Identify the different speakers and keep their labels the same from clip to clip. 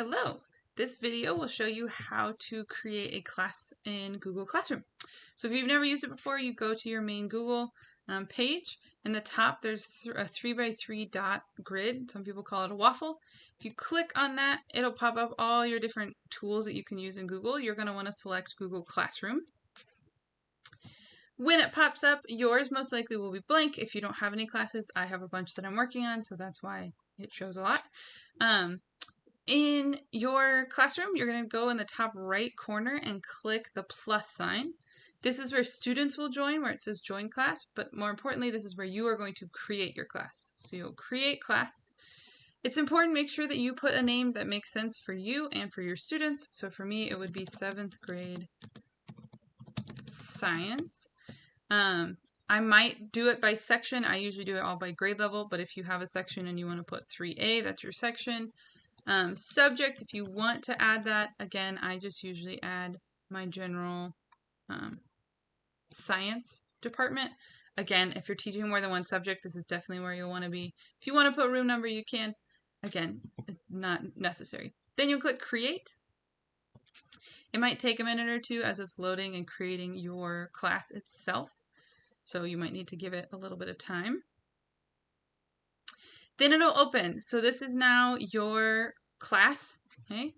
Speaker 1: Hello! This video will show you how to create a class in Google Classroom. So if you've never used it before, you go to your main Google page. In the top, there's a 3x3 dot grid. Some people call it a waffle. If you click on that, it'll pop up all your different tools that you can use in Google. You're going to want to select Google Classroom. When it pops up, yours most likely will be blank. If you don't have any classes, I have a bunch that I'm working on, so that's why it shows a lot. In your classroom, you're going to go in the top right corner and click the plus sign. This is where students will join, where it says join class, but more importantly, this is where you are going to create your class. So you'll create class. It's important to make sure that you put a name that makes sense for you and for your students. So for me, it would be 7th grade science. I might do it by section. I usually do it all by grade level, but if you have a section and you want to put 3A, that's your section. Subject, if you want to add that, again, I just usually add my general science department. Again, if you're teaching more than one subject, this is definitely where you'll want to be. If you want to put room number, you can. Again, not necessary. Then you'll click create. It might take a minute or two as it's loading and creating your class itself. So you might need to give it a little bit of time. Then it'll open. So this is now your class. Okay.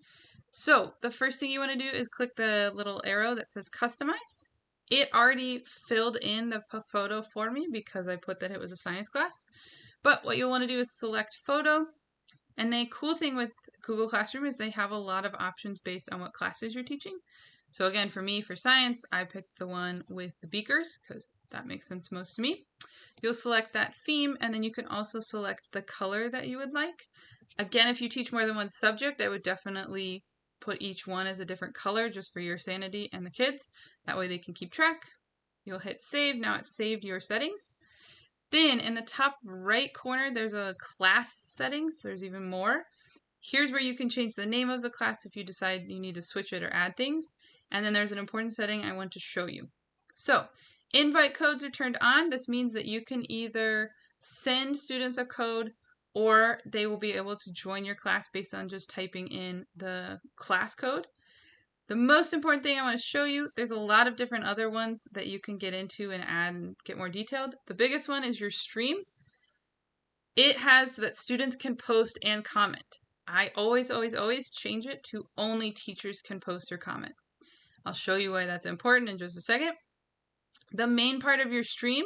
Speaker 1: So the first thing you want to do is click the little arrow that says customize. It already filled in the photo for me because I put that it was a science class. But what you'll want to do is select photo. And the cool thing with Google Classroom is they have a lot of options based on what classes you're teaching. So again, for me, for science, I picked the one with the beakers because that makes sense most to me. You'll select that theme, and then you can also select the color that you would like. Again, if you teach more than one subject, I would definitely put each one as a different color just for your sanity and the kids. That way they can keep track. You'll hit save. Now it's saved your settings. Then in the top right corner, there's a class settings. There's even more. Here's where you can change the name of the class if you decide you need to switch it or add things. And then there's an important setting I want to show you. So invite codes are turned on. This means that you can either send students a code or they will be able to join your class based on just typing in the class code. The most important thing I want to show you, there's a lot of different other ones that you can get into and add and get more detailed. The biggest one is your stream. It has that students can post and comment. I always change it to only teachers can post or comment. I'll show you why that's important in just a second. The main part of your stream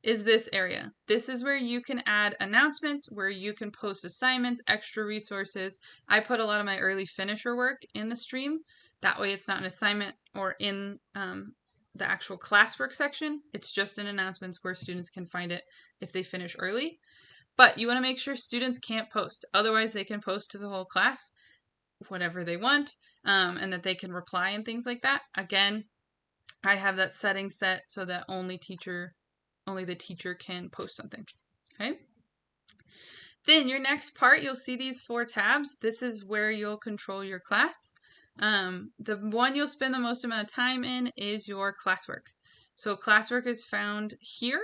Speaker 1: is this area. This is where you can add announcements, where you can post assignments, extra resources. I put a lot of my early finisher work in the stream. That way it's not an assignment or in the actual classwork section. It's just in announcements where students can find it if they finish early. But you want to make sure students can't post. Otherwise, they can post to the whole class, whatever they want, and that they can reply and things like that. Again, I have that setting set so that only the teacher can post something. Okay. Then your next part, you'll see these 4 tabs. This is where you'll control your class. The one you'll spend the most amount of time in is your classwork. So classwork is found here.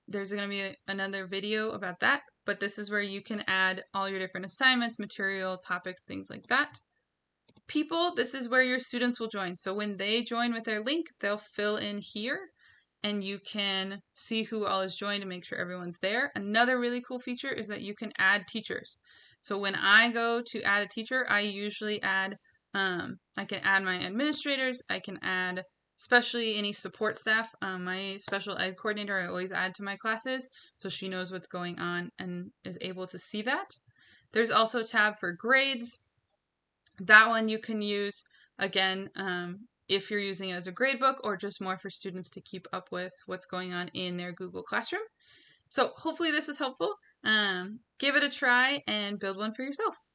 Speaker 1: There's going to be another video about that, but this is where you can add all your different assignments, material, topics, things like that. People, this is where your students will join. So when they join with their link, they'll fill in here and you can see who all is joined and make sure everyone's there. Another really cool feature is that you can add teachers. So when I go to add a teacher, I usually add, I can add my administrators, I can add especially any support staff. My special ed coordinator, I always add to my classes so she knows what's going on and is able to see that. There's also a tab for grades. That one you can use, again, if you're using it as a grade book or just more for students to keep up with what's going on in their Google Classroom. So hopefully this was helpful. Give it a try and build one for yourself.